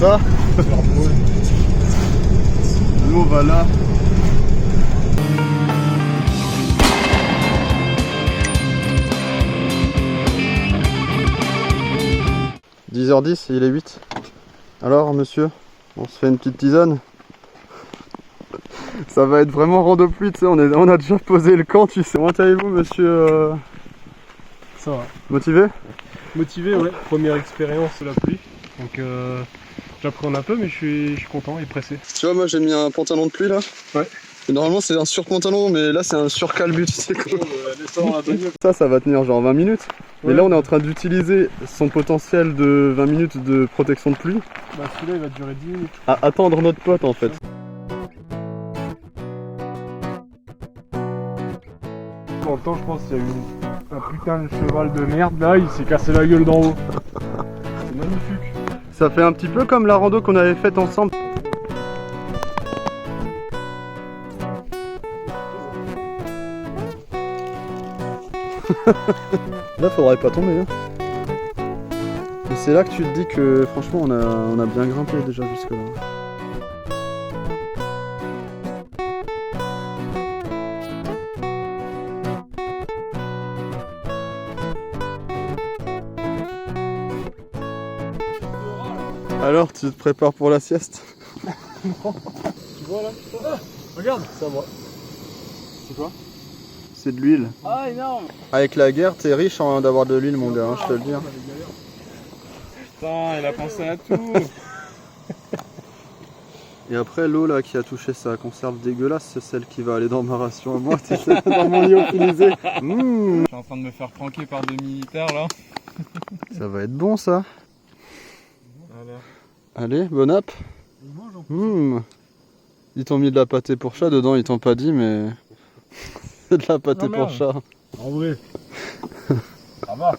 ça. L'eau va là. « 10h10, il est 8. Alors monsieur, on se fait une petite tisane. Ça va être vraiment rando pluie, tu sais, on a déjà posé le camp, tu sais. Comment allez-vous monsieur Ça va. Motivé? Motivé, ouais. Première expérience sous la pluie. Donc j'appréhende un peu, mais je suis content et pressé. Tu vois, moi j'ai mis un pantalon de pluie là. Ouais. Et normalement c'est un surpantalon, mais là c'est un surcalbut, tu sais quoi. Ça va tenir genre 20 minutes. Ouais. Et là on est en train d'utiliser son potentiel de 20 minutes de protection de pluie. Bah celui-là il va durer 10 minutes. À attendre notre pote en fait. Dans le temps je pense qu'il y a eu un putain de cheval de merde là, il s'est cassé la gueule d'en haut. C'est magnifique. Ça fait un petit peu comme la rando qu'on avait faite ensemble. Là faudrait pas tomber hein. Et c'est là que tu te dis que franchement on a bien grimpé déjà jusque là. Alors tu te prépares pour la sieste? Non. Tu vois là? Ah, regarde, c'est à moi. C'est quoi? C'est de l'huile. Ah énorme. Avec la guerre, t'es riche d'avoir de l'huile mon gars, hein, je te le dis. Putain, il a pensé à tout. Et après l'eau là qui a touché sa conserve dégueulasse, c'est celle qui va aller dans ma ration à moi, c'est celle dans mon lyophilisé. Je suis en train de me faire pranker par deux militaires là. Ça va être bon ça. Voilà. Allez, bon app. Ils t'ont mis de la pâtée pour chat dedans, ils t'ont pas dit mais... C'est de la pâtée pour chat. En vrai. Ça va.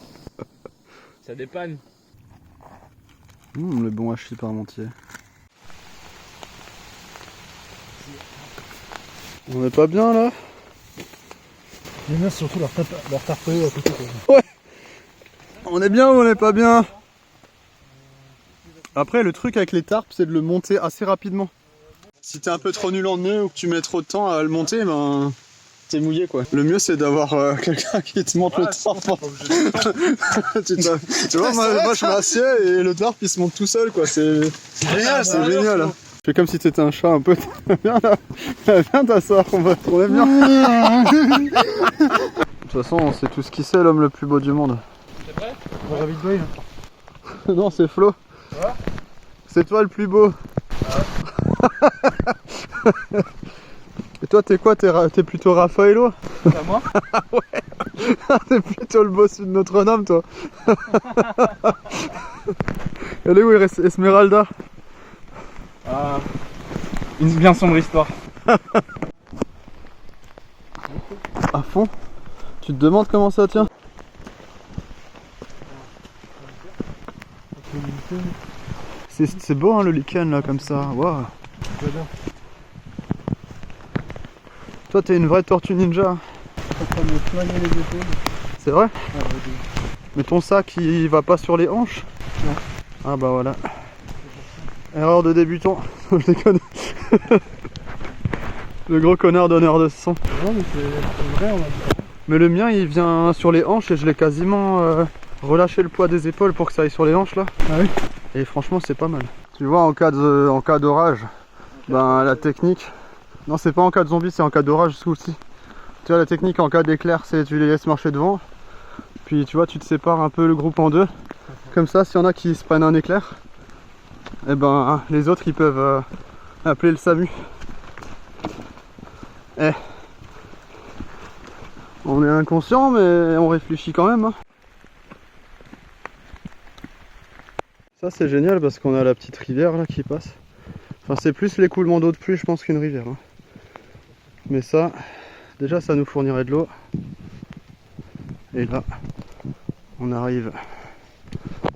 Ça dépanne. Le bon hachis parmentier. On est pas bien là? Les meufs surtout leur tarpé à côté quoi. Ouais. On est bien ou on est pas bien? Après le truc avec les tarpes c'est de le monter assez rapidement. Si t'es un peu trop nul en nœud ou que tu mets trop de temps à le monter, ben t'es mouillé quoi. Le mieux c'est d'avoir quelqu'un qui te monte le tarp. Tu vois, moi je m'assieds et le tarp il se monte tout seul quoi. C'est génial, c'est génial. Hein. Fais comme si t'étais un chat un peu. Viens là, viens t'asseoir, on va tourner bien. De toute façon on sait tout ce qui c'est l'homme le plus beau du monde. C'est vrai? David Boyle. Non c'est Flo. C'est toi le plus beau. Et toi t'es quoi? T'es plutôt Raffaello? C'est à moi? Ouais. T'es plutôt le boss de Notre-Dame toi. Elle est où Esmeralda? Ah, une bien sombre histoire. À fond? Tu te demandes comment ça tient? C'est beau hein, le lichen là comme ça. Waouh. Toi t'es une vraie tortue ninja. C'est vrai? Mais ton sac il va pas sur les hanches? Non. Ah bah voilà. Erreur de débutant. Je déconne. Le gros connard d'honneur de sang. Non mais c'est vrai on a dit. Mais le mien il vient sur les hanches et je l'ai quasiment relâché le poids des épaules pour que ça aille sur les hanches là. Ah oui. Et franchement c'est pas mal. Tu vois en cas d'orage, ben la technique... Non c'est pas en cas de zombie, c'est en cas d'orage ce coup-ci. Tu vois la technique en cas d'éclair c'est tu les laisses marcher devant. Puis tu vois tu te sépares un peu le groupe en deux. Comme ça s'il y en a qui se prennent un éclair, et ben les autres ils peuvent appeler le SAMU. Eh. On est inconscient mais on réfléchit quand même. Hein. Ça c'est génial parce qu'on a la petite rivière là qui passe. Enfin c'est plus l'écoulement d'eau de pluie je pense qu'une rivière. Hein. Mais ça, déjà ça nous fournirait de l'eau. Et là, on arrive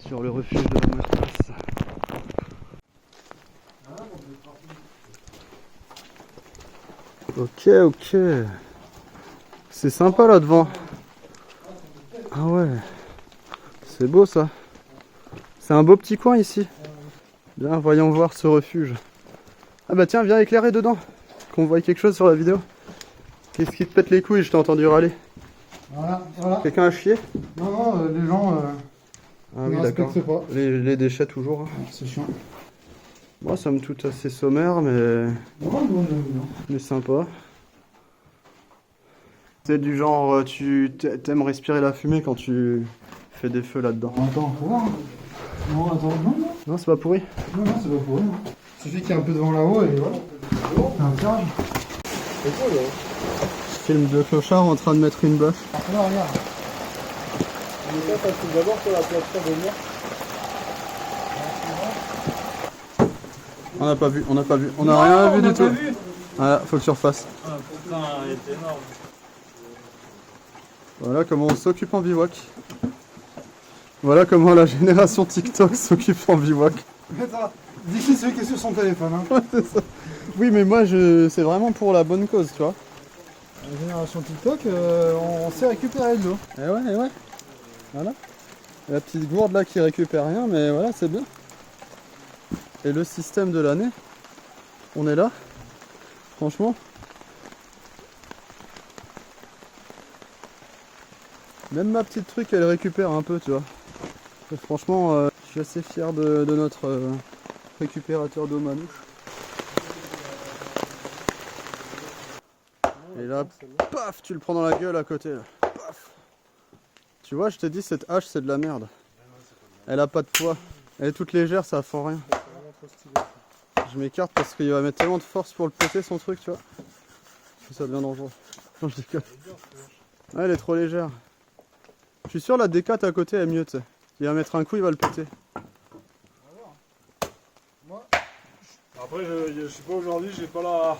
sur le refuge de la matrasse. Ok. C'est sympa là devant. Ah ouais. C'est beau ça. C'est un beau petit coin ici. Bien, voyons voir ce refuge. Ah bah tiens, viens éclairer dedans. Qu'on voit quelque chose sur la vidéo. Qu'est-ce qui te pète les couilles? Je t'ai entendu râler. Voilà, voilà. Quelqu'un a chié? Non, non, les gens Ah ne oui, d'accord. respectent pas. Les déchets toujours. Hein. C'est chiant. Moi, somme toute assez sommaire, mais Non. sympa. C'est du genre, tu t'aimes respirer la fumée quand tu fais des feux là-dedans. Attends, faut voir. Non, attends, non. Non, c'est pas pourri. Non, c'est pas pour rien. Il suffit qu'il y ait un peu de vent là-haut et voilà. C'est un virage. C'est cool, là. Film de clochard en train de mettre une bâche. Là, regarde. D'abord sur la plateforme de mer. On n'a pas vu, on n'a rien vu du tout. Voilà, faut que tu refasses. Ah putain, il est énorme. Voilà comment on s'occupe en bivouac. Voilà comment la génération TikTok s'occupe en bivouac. Attends, d'ici celui qui est sur son téléphone. Hein. Ouais, c'est ça. Oui, mais moi, c'est vraiment pour la bonne cause, tu vois. La génération TikTok, on sait récupérer de l'eau. Eh ouais. Voilà. La petite gourde là qui récupère rien, mais voilà, c'est bien. Et le système de l'année, on est là. Franchement. Même ma petite truc, elle récupère un peu, tu vois. Et franchement, je suis assez fier de notre récupérateur d'eau manouche. Et là, paf, tu le prends dans la gueule à côté. Là. Paf. Tu vois, je t'ai dit, cette hache, c'est de la merde. Elle a pas de poids. Elle est toute légère, ça fend rien. Je m'écarte parce qu'il va mettre tellement de force pour le péter, son truc, tu vois. Ça devient dangereux. Non, je déconne. Ouais, elle est trop légère. Je suis sûr, la D4 à côté est mieux, tu sais. Il va mettre un coup, il va le péter. Après, je sais pas, aujourd'hui, j'ai pas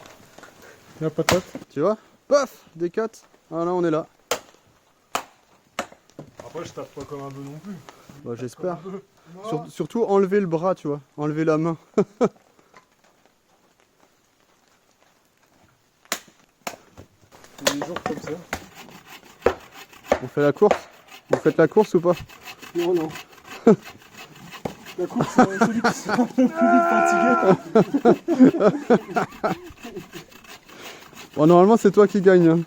la patate. Tu vois? Paf! D4. Ah là, on est là. Après, je tape pas comme un bœuf non plus. Bah, j'espère. Surtout enlever le bras, tu vois. Enlever la main. Des jours comme ça. On fait la course? Vous faites la course ou pas? Non, non. La course, c'est celui qui sera un peu plus vite fatigué. Bon, normalement, c'est toi qui gagne. Hein.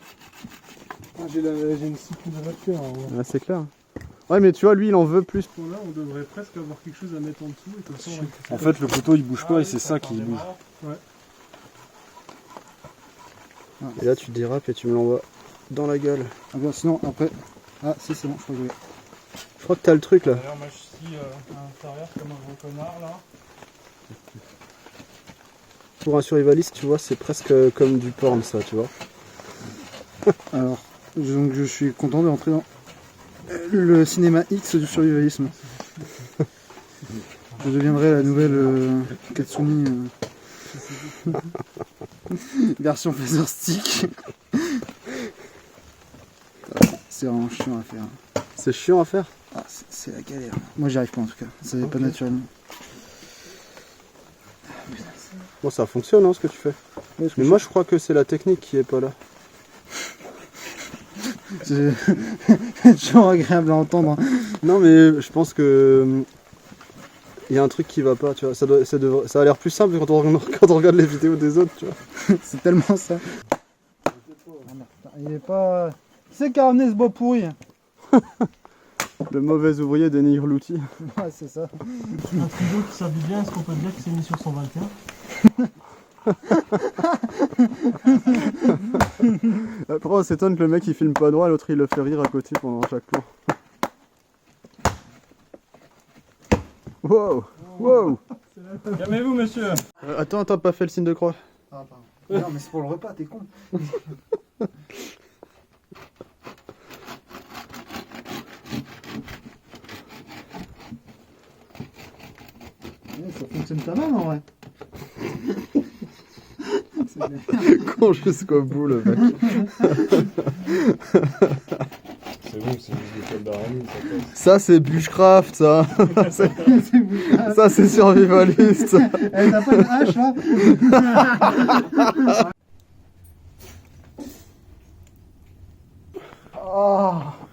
J'ai une cycle de voiture. Ah, c'est clair. Ouais, mais tu vois, lui, il en veut plus. Là, on devrait presque avoir quelque chose à mettre en dessous. Et comme ça, En fait, le poteau il bouge pas et c'est ça qui bouge. Ouais. Et là, tu dérapes et tu me l'envoies dans la gueule. Ah bien, sinon, après. Ah, si, c'est bon, je crois que Je crois que t'as le truc là. D'ailleurs, moi je suis à l'intérieur comme un gros connard là. Pour un survivaliste, tu vois, c'est presque comme du porn, ça, tu vois. Alors, donc je suis content d'entrer dans le cinéma X du survivalisme. Je deviendrai la nouvelle Katsuni version phaser stick. C'est vraiment chiant à faire. C'est chiant à faire. Ah, c'est la galère. Moi j'y arrive pas en tout cas, c'est pas naturellement. Bon, ça fonctionne, hein, ce que tu fais. Mais moi, je crois que c'est la technique qui est pas là. C'est toujours agréable à entendre. Hein. Non, mais je pense que il y a un truc qui va pas, tu vois. Ça a l'air plus simple quand on regarde les vidéos des autres, tu vois. C'est tellement ça. Il est pas. Qui c'est qui a ramené ce bois pourri? Le mauvais ouvrier dénigre l'outil. Ouais, c'est ça. Un frigo qui s'habille bien, est-ce qu'on peut dire que c'est mis sur 121? Après, on s'étonne que le mec il filme pas droit, l'autre il le fait rire à côté pendant chaque plan. Wow! Wow! Calmez-vous, monsieur. Attends, t'as pas fait le signe de croix. Ah, pardon. Non, mais c'est pour le repas, t'es con. Ça fonctionne pas mal en vrai. Con jusqu'au bout, le mec. C'est bon, c'est juste des feuilles d'araignée, ça passe. Ça, c'est bushcraft, ça. Ça, c'est survivaliste. Elle n'a pas une hache là?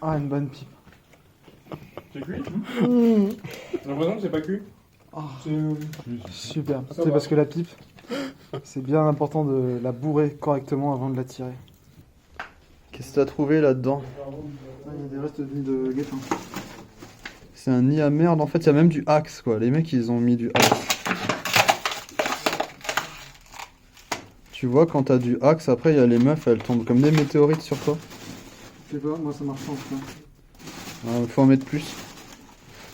Ah, une bonne pipe. C'est cuit? J'ai l'impression que c'est pas cuit. Super. Ça C'est va. parce que la pipe, c'est bien important de la bourrer correctement avant de la tirer. Qu'est-ce que t'as trouvé là-dedans? Il y a des restes de nid de guépin. C'est un nid à merde. En fait, il y a même du axe, quoi. Les mecs, ils ont mis du axe. Tu vois, quand t'as du axe, après, il y a les meufs, elles tombent comme des météorites sur toi. Je sais pas, moi, ça marche pas en tout cas. Faut en mettre plus.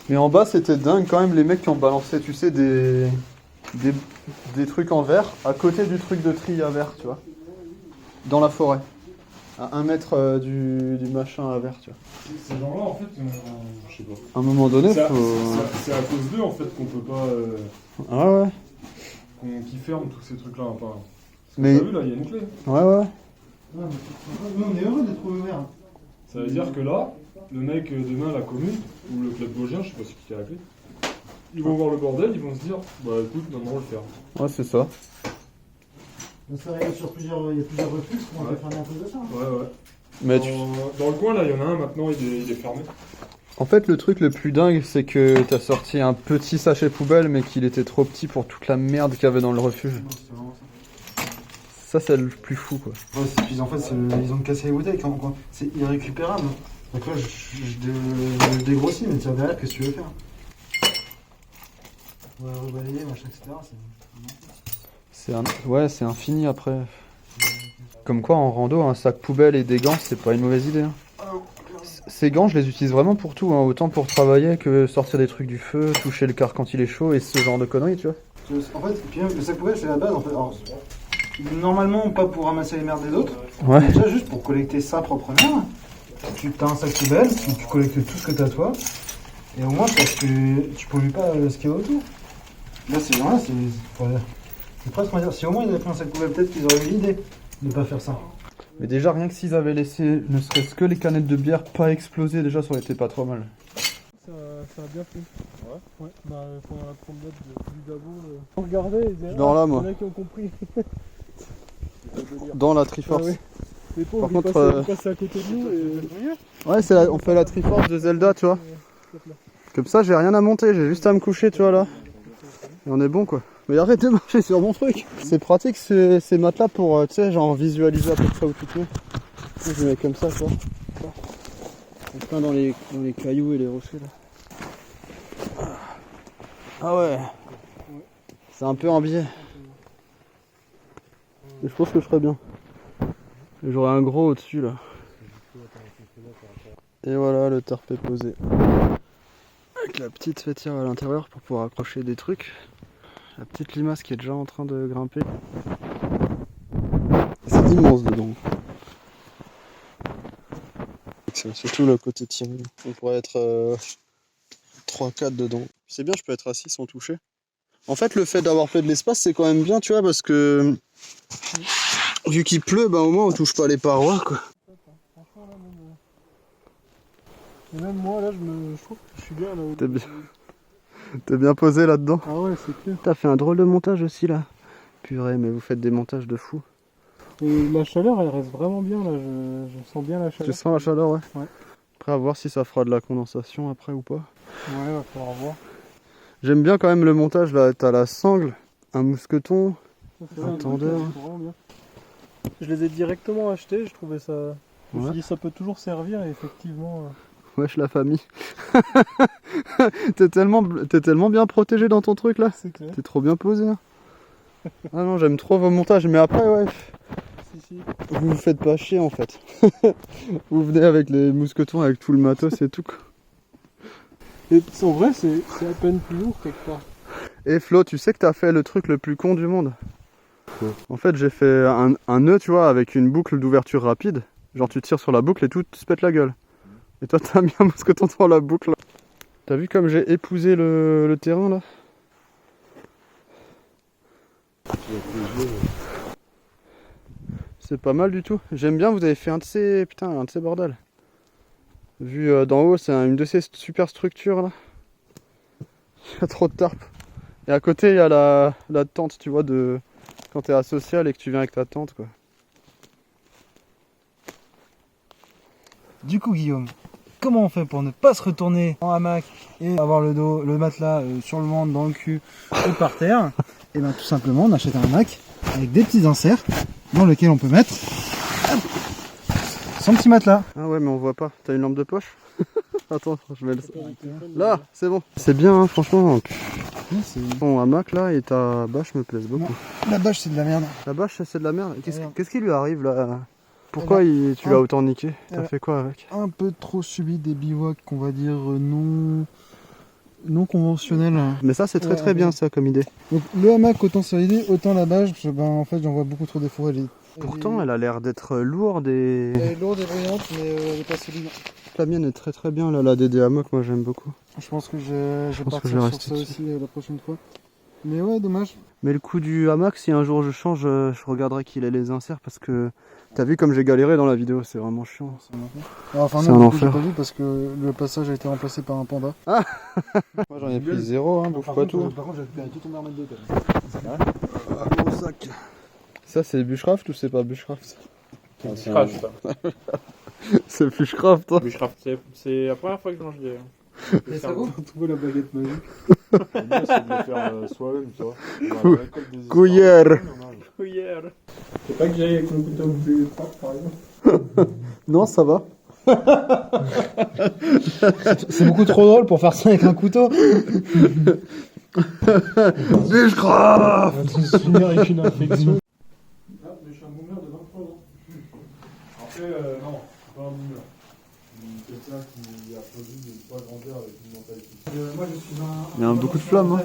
Mais en bas, c'était dingue quand même, les mecs qui ont balancé, tu sais, des trucs en verre à côté du truc de tri à verre, tu vois. Dans la forêt. À 1 mètre du machin à verre, tu vois. Ces gens-là, en fait, je sais pas. À un moment donné, C'est à, faut... c'est à cause d'eux, en fait, qu'on peut pas. Ah ouais. Qui ferment tous ces trucs-là. Enfin, Mais... t'as vu, là, il y a une clé. Ouais, ouais. Nous, on est heureux d'être ouverts. Ça veut dire que là, le mec, demain, la commune, ou le club vosgien, je sais pas si qui a la clé, ils vont voir le bordel, ils vont se dire, bah écoute, non, on le ferme. Ouais, c'est ça. Ça arrive sur plusieurs, il y a plusieurs refus qu'on va fermer à cause de ça. Ouais. Mais Dans le coin, là, il y en a un, maintenant, il est fermé. En fait, le truc le plus dingue, c'est que t'as sorti un petit sachet poubelle, mais qu'il était trop petit pour toute la merde qu'il y avait dans le refuge. Ça, c'est le plus fou, quoi. Ouais, puis en fait, ils ont cassé les bouteilles. C'est irrécupérable. Donc là, je dégrossis, mais tiens derrière, qu'est-ce que tu veux faire? On va rebalayer, machin, etc. C'est infini après. Comme quoi, en rando, un sac poubelle et des gants, c'est pas une mauvaise idée. Hein. Ces gants, je les utilise vraiment pour tout, hein. Autant pour travailler que sortir des trucs du feu, toucher le car quand il est chaud et ce genre de conneries, tu vois. En fait, puis le sac poubelle, c'est la base. En fait. Alors, normalement, pas pour ramasser les merdes des autres. Ouais. Mais déjà, juste pour collecter sa propre merde. Tu as un sac poubelle, tu collectes tout ce que tu as toi. Et au moins, parce que tu pollues pas ce qu'il y a autour. Là, ces gens-là, c'est presque, on va dire, si au moins ils avaient fait un sac poubelle, peut-être qu'ils auraient eu l'idée de pas faire ça. Mais déjà, rien que s'ils avaient laissé ne serait-ce que les canettes de bière pas exploser, déjà, ça aurait été pas trop mal. Ça a bien fait. Ouais. Bah, pendant la promenade du Dabo, on regardait et disait, Je dors là, moi. Il y en a qui ont compris. Dans la Triforce. Ah ouais. Les pauvres, Par ils contre, passaient à côté de nous et... Ouais, on fait la Triforce de Zelda, tu vois. Comme ça, j'ai rien à monter, j'ai juste à me coucher, tu vois, là. Et on est bon, quoi. Mais arrête de marcher sur mon truc. C'est pratique, ces matelas pour, tu sais, genre visualiser à peu près où tu te mets. Je les mets comme ça, tu vois. En plein dans les cailloux et les rochers, là. Ah ouais. C'est un peu un biais. Mais je pense que je ferais bien. J'aurais un gros au-dessus, là. Et voilà, le tarp est posé. Avec la petite fêtière à l'intérieur pour pouvoir accrocher des trucs. La petite limace qui est déjà en train de grimper. C'est immense dedans. Surtout le côté tiré. On pourrait être 3-4 dedans. C'est bien, je peux être assis sans toucher. En fait, le fait d'avoir fait de l'espace, c'est quand même bien, tu vois, parce que vu qu'il pleut, bah au moins on touche pas les parois, quoi. Franchement, là, et même moi, là, je trouve que je suis bien là. T'es bien posé là-dedans. Ah ouais, c'est clair. T'as fait un drôle de montage aussi, là. Purée, mais vous faites des montages de fou. Et la chaleur, elle reste vraiment bien, là. Je sens bien la chaleur. Tu sens la chaleur, ouais. Ouais. Après, à voir si ça fera de la condensation après ou pas. Ouais, va falloir voir. J'aime bien quand même le montage, là. T'as la sangle, un mousqueton, Un tendeur. Je les ai directement achetés, je trouvais ça... Je me Ouais. suis dit ça peut toujours servir et effectivement... Wesh, la famille. T'es tellement bien protégé dans ton truc, là. C'est clair. T'es trop bien posé. Hein. Ah non, j'aime trop vos montages, mais après, ouais, Si. vous vous faites pas chier, en fait. Vous venez avec les mousquetons, avec tout le matos et tout, quoi. Et en vrai, c'est à peine plus lourd quelque part. Et Flo, tu sais que t'as fait le truc le plus con du monde. En fait, j'ai fait un nœud, tu vois, avec une boucle d'ouverture rapide. Genre, tu tires sur la boucle et tout se pète la gueule. Et toi, t'as mis un mousqueton dans la boucle. T'as vu comme j'ai épousé le terrain, là? C'est pas mal du tout. J'aime bien, vous avez fait un de ces bordels. Vu d'en haut, c'est une de ces super structures, là. Il y a trop de tarpes. Et à côté, il y a la tente, tu vois, de quand t'es à social et que tu viens avec ta tente, quoi. Du coup, Guillaume, comment on fait pour ne pas se retourner en hamac et avoir le dos, le matelas sur le ventre, dans le cul ou par terre? Et bien tout simplement on achète un hamac avec des petits inserts dans lesquels on peut mettre son petit matelas. Ah ouais, mais on voit pas. T'as une lampe de poche? Attends, je mets le... Là, c'est bon. C'est bien, hein, franchement. Ton hamac là et ta bâche me plaisent beaucoup. La bâche c'est de la merde. La bâche, c'est de la merde. Merde. Qu'est-ce qui lui arrive là? Pourquoi tu l'as autant niqué? T'as fait quoi avec? Un peu trop subi des bivouacs qu'on va dire non conventionnels. Mais ça, c'est très bien ça comme idée. Donc le hamac autant sur l'idée, autant la bâche, ben en fait j'en vois beaucoup trop défauts. Pourtant, elle a l'air d'être lourde et... Elle est lourde et brillante, mais elle est pas solide. La mienne est très bien là, la DD hamac, moi j'aime beaucoup. Je pense que je vais partir je vais sur rester ça dessus. aussi la prochaine fois. Mais ouais, dommage. Mais le coup du hamac, si un jour je change, je regarderai qu'il ait les inserts parce que t'as vu comme j'ai galéré dans la vidéo, c'est vraiment chiant. Enfin C'est non, un du coup, j'ai enfer. pas vu parce que le passage a été remplacé par un panda. Moi j'en ai pris 0, hein, bouffe pas tout. Par contre, j'ai récupéré tout ton armée de deux. Gros sac. Ça c'est Bushcraft ou c'est pas Bushcraft? Bushcraft, ça. C'est Bushcraft, hein. Bushcraft, c'est la première fois que je mange des... Et ça vaut trouver la baguette magique. Le mieux, c'est de le faire soi-même, tu vois. Dans la récolte des Couillère. Hier. C'est pas que j'aille avec le couteau bouffer les trappes par exemple. Non, ça va. C'est beaucoup trop drôle pour faire ça avec un couteau. Bushcraft. On va se finir avec une infection. Ah, mais je suis un boomer de 23 ans. Après, non, c'est pas un boomer. Quelqu'un qui a choisi de ne pas grandir avec une mentalité. Moi je suis un. Il y a beaucoup de flammes, hein.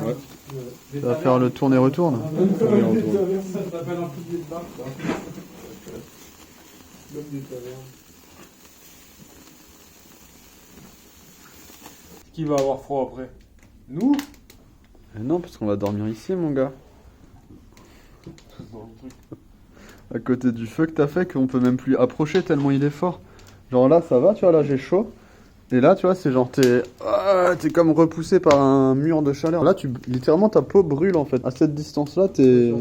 Ouais. Ça va faire le tourne et retourne. Ça s'appelle un pilier de barque. L'homme des tavernes. Qui va avoir froid après? Nous? Non, parce qu'on va dormir ici, mon gars. Dans le truc. À côté du feu que t'as fait, qu'on peut même plus approcher tellement il est fort. Genre là, ça va, tu vois, là j'ai chaud. Et là, tu vois, c'est genre t'es comme repoussé par un mur de chaleur. Là, littéralement, ta peau brûle en fait. À cette distance-là, tu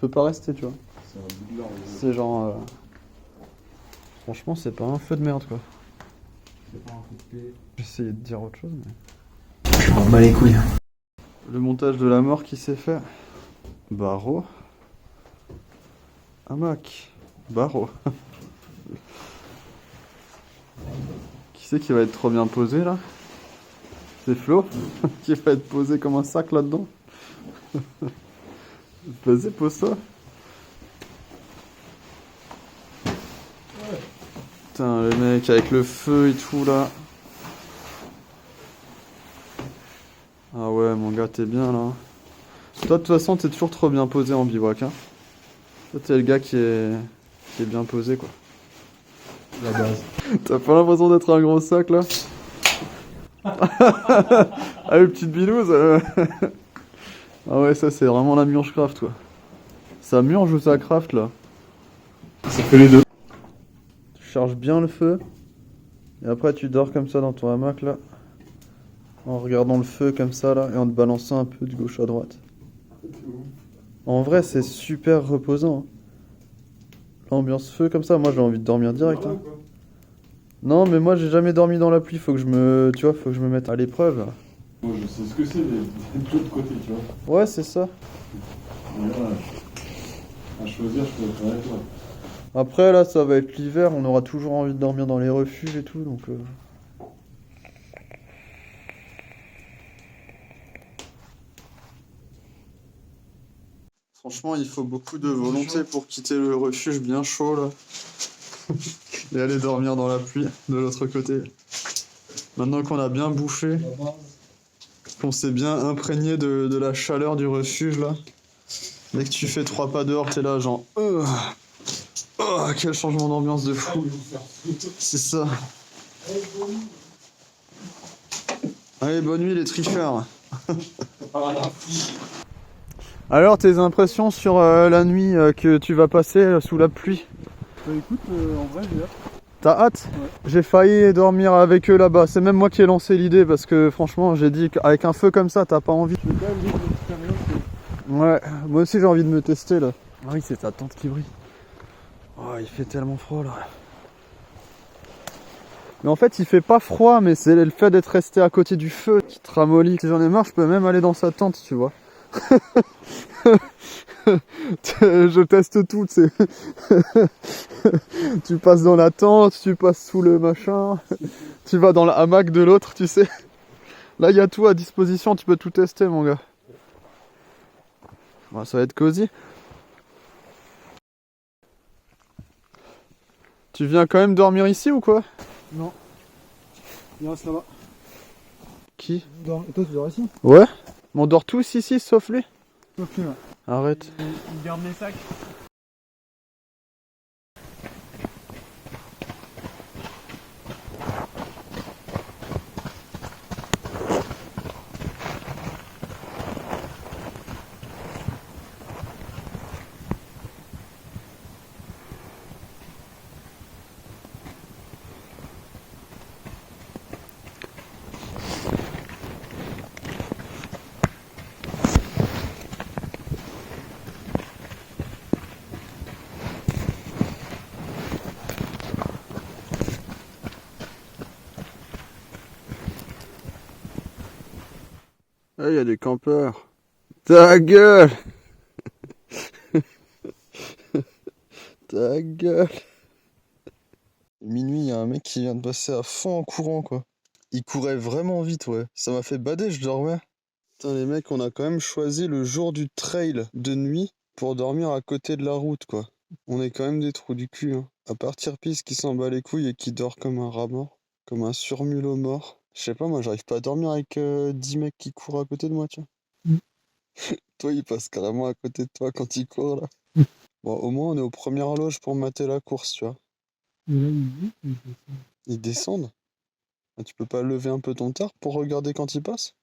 peux pas rester, tu vois. C'est un bout de larme. C'est genre... Franchement, c'est pas un feu de merde, quoi. C'est pas un coup de pied. J'essayais de dire autre chose, mais... Je m'en bats les couilles. Le montage de la mort qui s'est fait. Barreau. Hamac. Barreau. Qui c'est qui va être trop bien posé là? C'est Flo qui va être posé comme un sac là-dedans. Vas-y, pose-toi. Putain, le mec avec le feu et tout là. Ah ouais, mon gars, t'es bien là. Toi, de toute façon, t'es toujours trop bien posé en bivouac. Hein. Toi, t'es le gars qui est bien posé, quoi. La base. T'as pas l'impression d'être un gros sac là? Ah, une petite binouse. Ah ouais, ça, c'est vraiment la murge craft, quoi. Ça murge ou ça craft là? Ça fait les deux. Tu charges bien le feu. Et après, tu dors comme ça dans ton hamac là. En regardant le feu comme ça là. Et en te balançant un peu de gauche à droite. En vrai, c'est super reposant. Hein. L'ambiance feu comme ça, moi j'ai envie de dormir direct. Hein. Non, mais moi j'ai jamais dormi dans la pluie. Faut que je me, tu vois, faut que je me mette à l'épreuve. Là. Moi je sais ce que c'est, les deux de côté, tu vois. Ouais, c'est ça. Mais là, à choisir, je peux être avec toi. Après là, ça va être l'hiver. On aura toujours envie de dormir dans les refuges et tout, donc. Franchement, il faut beaucoup de volonté pour quitter le refuge bien chaud là. Et aller dormir dans la pluie de l'autre côté. Maintenant qu'on a bien bouffé, qu'on s'est bien imprégné de la chaleur du refuge là. Dès que tu fais 3 pas dehors, t'es là genre... Oh, quel changement d'ambiance de fou. C'est ça. Allez, bonne nuit les tricheurs. Alors, tes impressions sur la nuit que tu vas passer sous la pluie? Bah écoute, en vrai j'ai hâte. T'as hâte? Ouais. J'ai failli dormir avec eux là-bas. C'est même moi qui ai lancé l'idée parce que franchement, j'ai dit qu'avec un feu comme ça, t'as pas envie. Je vais quand même vivre l'expérience. Ouais, moi aussi j'ai envie de me tester là. Ah oui, c'est ta tente qui brille. Oh, il fait tellement froid là. Mais en fait, il fait pas froid, mais c'est le fait d'être resté à côté du feu qui te ramollit. Si j'en ai marre, je peux même aller dans sa tente, tu vois. Je teste tout, tu sais. Tu passes dans la tente, tu passes sous le machin, tu vas dans le hamac de l'autre, tu sais. Là, il y a tout à disposition, tu peux tout tester, mon gars. Bon, ça va être cosy. Tu viens quand même dormir ici ou quoi? Non. Il reste là-bas. Qui? Toi, tu dors ici? Ouais. Mais on dort tous ici, sauf lui. Sauf lui, ouais. Arrête. Il garde les sacs. Ah, il y a des campeurs. Ta gueule. Ta gueule. Minuit, il y a un mec qui vient de passer à fond en courant, quoi. Il courait vraiment vite, ouais. Ça m'a fait bader, je dormais. Putain, les mecs, on a quand même choisi le jour du trail de nuit pour dormir à côté de la route, quoi. On est quand même des trous du cul, hein. À partir piste qui s'en bat les couilles et qui dort comme un rat mort, comme un surmulot mort. Je sais pas, moi, j'arrive pas à dormir avec 10 mecs qui courent à côté de moi, tiens. Toi, il passe carrément à côté de toi quand il court, là. Bon, au moins, on est aux premières loges pour mater la course, tu vois. Et là, il dit, Ils descendent. Ah, tu peux pas lever un peu ton tard pour regarder quand ils passent?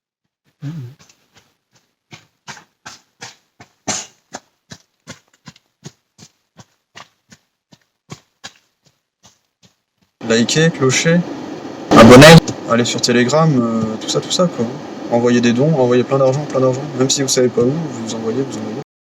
Likez, clocher, abonnez, allez sur Telegram, tout ça quoi. Envoyez des dons, envoyez plein d'argent, même si vous savez pas où, vous envoyez.